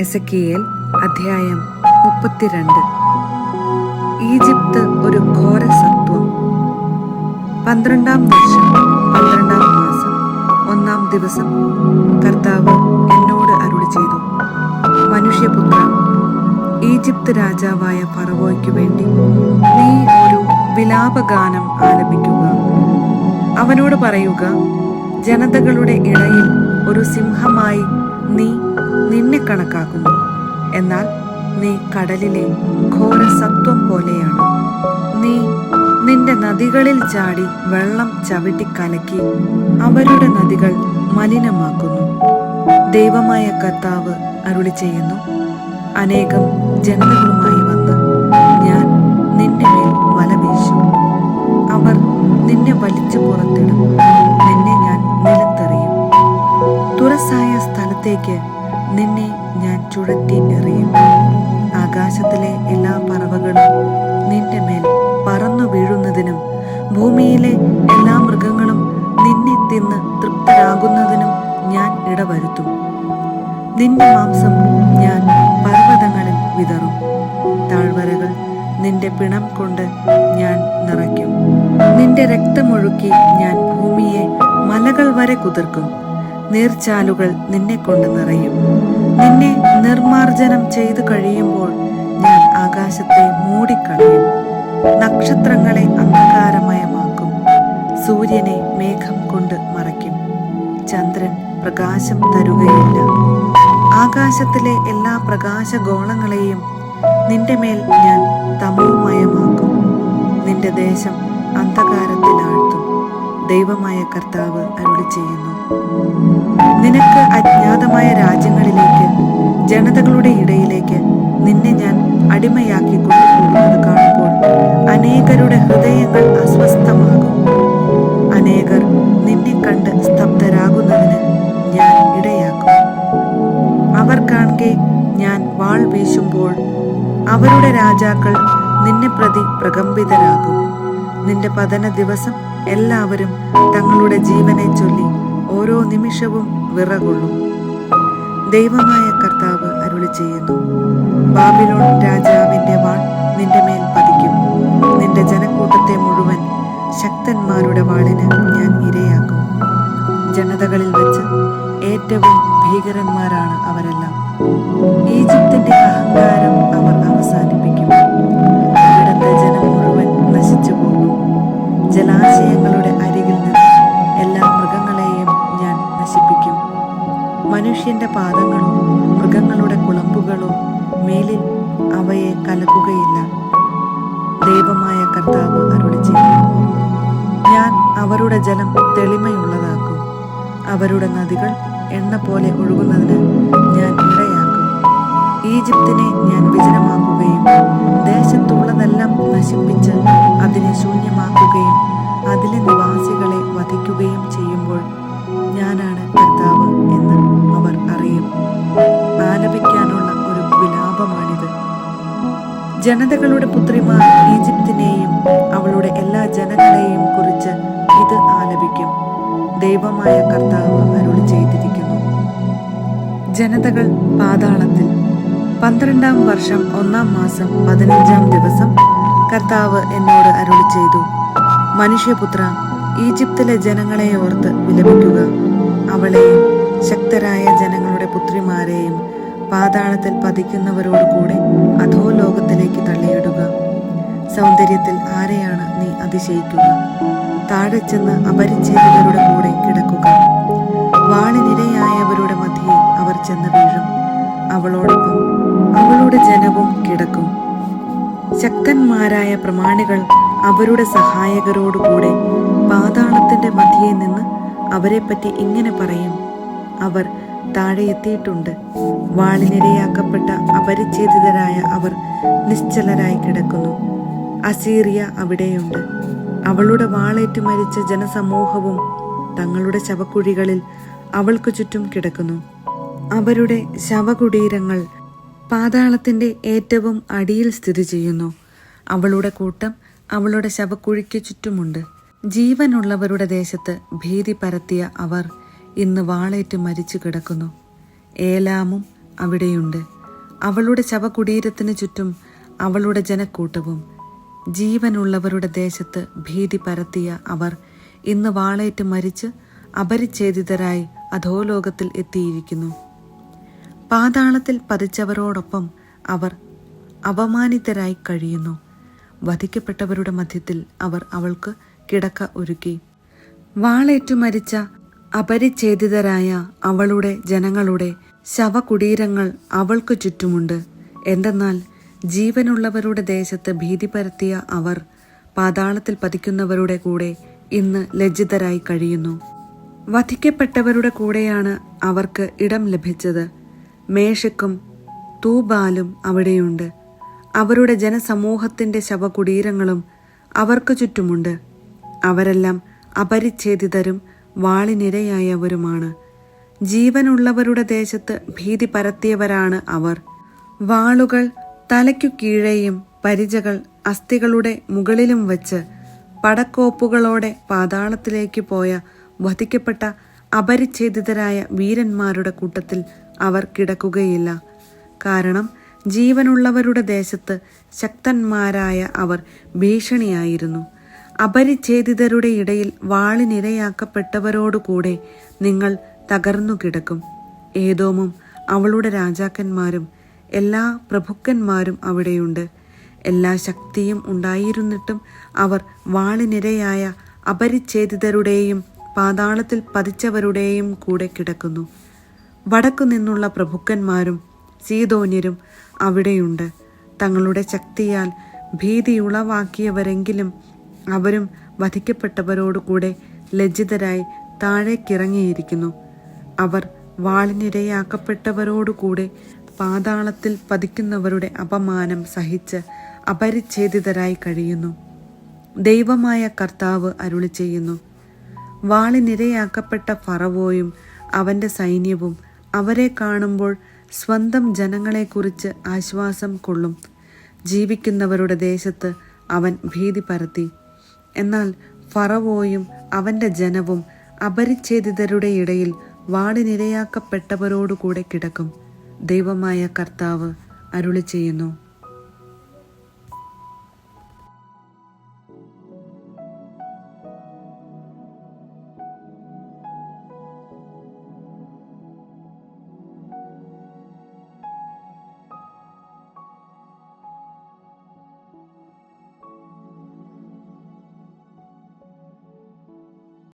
Ezekiel അധ്യായം 32. Egypt ഒരു ഘോര സത്വം. 12-ാം വർഷം 12-ാം മാസം 1-ാം ദിവസം കർത്താവ് എന്നോട് അരുളി ചെയ്തു, മനുഷ്യപുത്ര, ഈജിപ്ത് രാജാവായ ഫറവോയ്ക്കു വേണ്ടി നീ ഒരു വിലാപഗാനം ആലപിക്കുക. അവനോട് പറയുക, ജനതകളുടെ ഇടയിൽ ഒരു സിംഹമായി നീ നിന്നെ കണക്കാക്കുന്നു. എന്നാൽ നീ കടലിലെ ഘോരസത്വം പോലെയാണ്. നീ നിന്റെ നദികളിൽ ചാടി വെള്ളം ചവിട്ടി കലക്കി അവരുടെ നദികൾ മലിനമാക്കുന്നു. ദൈവമായ കർത്താവ് അരുളി ചെയ്യുന്നു, അനേകം ജനതകളുമായി വന്ന് ഞാൻ നിന്റെ മേൽ വല വീശും. അവർ നിന്നെ വലിച്ചു പുറത്തിടും. നിന്നെ ഞാൻ നിലത്തെറിയും. തുറസായ സ്ഥലത്തേക്ക് നിന്നെ ഞാൻ ചുഴറ്റി എറിയും. ആകാശത്തിലെ എല്ലാ പറവകളും നിന്റെ മേൽ പറന്നു വീഴുന്നതിനും ഭൂമിയിലെ എല്ലാ മൃഗങ്ങളും നിന്നെ തിന്ന് തൃപ്തരാകുന്നതിനും ഞാൻ ഇടവരുത്തും. നിന്റെ മാംസം ഞാൻ പർവ്വതങ്ങളിൽ വിതറും. താഴ്വരകൾ നിന്റെ പിണം കൊണ്ട് ഞാൻ നിറയ്ക്കും. നിന്റെ രക്തമൊഴുക്കി ഞാൻ ഭൂമിയെ മലകൾ വരെ കുതിർക്കും. നീർച്ചാലുകൾ നിന്നെ കൊണ്ട് നിറയും. നിന്നെ നിർമാർജനം ചെയ്തു കഴിയുമ്പോൾ ഞാൻ ആകാശത്തെ മൂടിക്കളയും. നക്ഷത്രങ്ങളെ അന്ധകാരമയമാക്കും. സൂര്യനെ മേഘം കൊണ്ട് മറയ്ക്കും. ചന്ദ്രൻ പ്രകാശം തരുകയില്ല. ആകാശത്തിലെ എല്ലാ പ്രകാശഗോളങ്ങളെയും നിന്റെ മേൽ ഞാൻ തമോമയമാക്കും. നിന്റെ ദേശം അന്ധകാരത്തിലാഴ്ത്തും. ദൈവമായ കർത്താവ് അരുളി ചെയ്യുന്നു, നിനക്ക് അജ്ഞാതമായ രാജ്യങ്ങളിലേക്ക്, ജനതകളുടെ ഇടയിലേക്ക് നിന്നെ ഞാൻ അടിമയാക്കി കൊണ്ടുപോകുന്നത് കാണുമ്പോൾ അനേകരുടെ ഹൃദയങ്ങൾ അസ്വസ്ഥമാകും. അനേകർ നിന്നെ കണ്ട് സ്തബ്ധരാകുന്നതിന് ഞാൻ ഇടയാക്കും. അവർ കാണെ ഞാൻ വാൾ വീശുമ്പോൾ അവരുടെ രാജാക്കൾ നിന്നെ പ്രതി പ്രകമ്പിതരാകും. നിന്റെ പതന ദിവസം എല്ലാവരും തങ്ങളുടെ ജീവനെ ചൊല്ലി ഓരോ നിമിഷവും വിറകൊള്ളും. ദൈവമായ കർത്താവ് അരുളി ചെയ്യുന്നു, ബാബിലോൺ രാജാവിന്റെ വാൾ നിന്റെ മേൽ പതിക്കും. നിന്റെ ജനക്കൂട്ടത്തെ മുഴുവൻ ശക്തന്മാരുടെ വാളിന് ഞാൻ ഇരയാക്കും. ജനതകളിൽ വെച്ച് ഏറ്റവും ഭീകരന്മാരാണ് അവരെല്ലാം. ഈജിപ്തിന്റെ അഹങ്കാരം അവർ അവസാനിപ്പിക്കും. ഇവിടുത്തെ ജനം മുഴുവൻ നശിച്ചു പോകും. ജലാശയങ്ങളുടെ അരികിൽ നിന്ന് എല്ലാ മൃഗങ്ങളെയും ഞാൻ നശിപ്പിക്കും. മനുഷ്യന്റെ പാദങ്ങളോ മൃഗങ്ങളുടെ കുളമ്പുകളോ മേലിൽ അവയെ കലക്കുകയില്ല. ദൈവമായ കർത്താവ് അരുളി ചെയ്യുന്നു, ഞാൻ അവരുടെ ജലം തെളിമയുള്ളതാക്കും. അവരുടെ നദികൾ എണ്ണ പോലെ ഒഴുകുന്നതിന് ഞാൻ ഇടയാക്കും. ഈജിപ്തിനെ ഞാൻ വിജനമാക്കുകയും ദേശത്തുള്ളതെല്ലാം നശിപ്പിച്ച് അതിനെ ശൂന്യമാക്കുകയും അതിലെ നിവാസികളെ വധിക്കുകയും ചെയ്യുമ്പോൾ ഞാനാണ് കർത്താവ് എന്ന് അവർ അറിയും. ആലപിക്കാനുള്ള ഒരു വിലാപമാണിത്. ജനതകളുടെ പുത്രിമാർ ഈജിപ്തിനെയും അവളുടെ എല്ലാ ജനങ്ങളെയും കുറിച്ച് ഇത് ആലപിക്കും. ദൈവമായ കർത്താവ് അരുളി ചെയ്തിരിക്കുന്നു. ജനതകൾ പാതാളത്തിൽ. 12-ാം വർഷം 1-ാം മാസം 15-ാം ദിവസം കർത്താവ് എന്നോട് അരുളി ചെയ്തു, മനുഷ്യപുത്ര, ഈജിപ്തിലെ ജനങ്ങളെ ഓർത്ത് വിലപിക്കുക. അവളെയും ശക്തരായ ജനങ്ങളുടെ പുത്രിമാരെയും പാതാളത്തിൽ പതിക്കുന്നവരോട് കൂടെ അധോലോകത്തിലേക്ക് തള്ളിയിടുക. സൗന്ദര്യത്തിൽ ആരെയാണ് നീ അതിശയിക്കുക? താഴെ ചെന്ന് അപരിച്ഛേദിതരുടെ കൂടെ കിടക്കുക. വാളിനിരയായവരുടെ മധ്യേ അവർ ചെന്ന് വീഴും. അവളോടൊപ്പം അവളുടെ ജനവും കിടക്കും. ശക്തന്മാരായ പ്രമാണികൾ അവരുടെ സഹായകരോടുകൂടെ പാതാളത്തിന്റെ മധ്യേ നിന്ന് അവരെപ്പറ്റി ഇങ്ങനെ പറയും, അവർ താഴെ എത്തിയിട്ടുണ്ട്. വാളിനിരയാക്കപ്പെട്ട അപരിച്ഛേദിതരായ അവർ നിശ്ചലരായി കിടക്കുന്നു. അസീറിയ അവിടെയുണ്ട്. അവളുടെ വാളേറ്റു മരിച്ച ജനസമൂഹവും തങ്ങളുടെ ശവക്കുഴികളിൽ അവൾക്ക് ചുറ്റും കിടക്കുന്നു. അവരുടെ ശവകുടീരങ്ങൾ പാതാളത്തിന്റെ ഏറ്റവും അടിയിൽ സ്ഥിതി ചെയ്യുന്നു. അവളുടെ കൂട്ടം അവളുടെ ശവക്കുഴിക്ക് ചുറ്റുമുണ്ട്. ജീവനുള്ളവരുടെ ദേശത്ത് ഭീതി പരത്തിയ അവർ ഇന്ന് വാളേറ്റ് മരിച്ചു കിടക്കുന്നു. ഏലാമും അവിടെയുണ്ട്. അവളുടെ ശവകുടീരത്തിന് ചുറ്റും അവളുടെ ജനക്കൂട്ടവും. ജീവനുള്ളവരുടെ ദേശത്ത് ഭീതി പരത്തിയ അവർ ഇന്ന് വാളേറ്റ് മരിച്ച് അപരിച്ഛേദിതരായി അധോലോകത്തിൽ എത്തിയിരിക്കുന്നു. പാതാളത്തിൽ പതിച്ചവരോടൊപ്പം അവർ അപമാനിതരായി കഴിയുന്നു. വധിക്കപ്പെട്ടവരുടെ മധ്യത്തിൽ അവർ അവൾക്ക് കിടക്ക ഒരുക്കി. വാളേറ്റു മരിച്ച അപരിച്ഛേദിതരായ അവളുടെ ജനങ്ങളുടെ ശവകുടീരങ്ങൾ അവൾക്ക് ചുറ്റുമുണ്ട്. എന്തെന്നാൽ ജീവനുള്ളവരുടെ ദേശത്ത് ഭീതി പരത്തിയ അവർ പാതാളത്തിൽ പതിക്കുന്നവരുടെ കൂടെ ഇന്ന് ലജ്ജിതരായി കഴിയുന്നു. വധിക്കപ്പെട്ടവരുടെ കൂടെയാണ് അവർക്ക് ഇടം ലഭിച്ചത്. മേഷക്കും തൂബാലും അവിടെയുണ്ട്. അവരുടെ ജനസമൂഹത്തിന്റെ ശവകുടീരങ്ങളും അവർക്ക് ചുറ്റുമുണ്ട്. അവരെല്ലാം അപരിച്ഛേദിതരും വാളിനിരയായവരുമാണ്. ജീവനുള്ളവരുടെ ദേശത്ത് ഭീതി പരത്തിയവരാണ് അവർ. വാളുകൾ തലയ്ക്കു കീഴെയും പരിചകൾ അസ്ഥികളുടെ മുകളിലും വച്ച് പടക്കോപ്പുകളോടെ പാതാളത്തിലേക്ക് പോയ വധിക്കപ്പെട്ട അപരിച്ഛേദിതരായ വീരന്മാരുടെ കൂട്ടത്തിൽ അവർ കിടക്കുകയില്ല. കാരണം ജീവനുള്ളവരുടെ ദേശത്ത് ശക്തന്മാരായ അവർ ഭീഷണിയായിരുന്നു. അപരിച്ഛേദിതരുടെ ഇടയിൽ വാളിനിരയാക്കപ്പെട്ടവരോടുകൂടെ നിങ്ങൾ തകർന്നു കിടക്കും. ഏദോമും അവളുടെ രാജാക്കന്മാരും എല്ലാ പ്രഭുക്കന്മാരും അവിടെയുണ്ട്. എല്ലാ ശക്തിയും ഉണ്ടായിരുന്നിട്ടും അവർ വാളിനിരയായ അപരിച്ഛേദിതരുടെയും പാതാളത്തിൽ പതിച്ചവരുടെയും കൂടെ കിടക്കുന്നു. വടക്കു നിന്നുള്ള പ്രഭുക്കന്മാരും സീദോന്യരും അവിടെയുണ്ട്. തങ്ങളുടെ ശക്തിയാൽ ഭീതിയുളവാക്കിയവരെങ്കിലും അവരും വധിക്കപ്പെട്ടവരോടുകൂടെ ലജ്ജിതരായി താഴേക്കിറങ്ങിയിരിക്കുന്നു. അവർ വാളിനിരയാക്കപ്പെട്ടവരോടുകൂടെ പാതാളത്തിൽ പതിക്കുന്നവരുടെ അപമാനം സഹിച്ച് അപരിച്ഛേദിതരായി കഴിയുന്നു. ദൈവമായ കർത്താവ് അരുളി ചെയ്യുന്നു: വാളിനിരയാക്കപ്പെട്ട ഫറവോയും അവൻ്റെ സൈന്യവും അവരെ കാണുമ്പോൾ സ്വന്തം ജനങ്ങളെക്കുറിച്ച് ആശ്വാസം കൊള്ളും. ജീവിക്കുന്നവരുടെ ദേശത്ത് അവൻ ഭീതി പരത്തി. എന്നാൽ ഫറവോയും അവൻ്റെ ജനവും അപരിച്ഛേദിതരുടെ ഇടയിൽ വാളിനിരയാക്കപ്പെട്ടവരോടുകൂടെ കിടക്കും. ദൈവമായ കർത്താവ് അരുളി ചെയ്യുന്നു.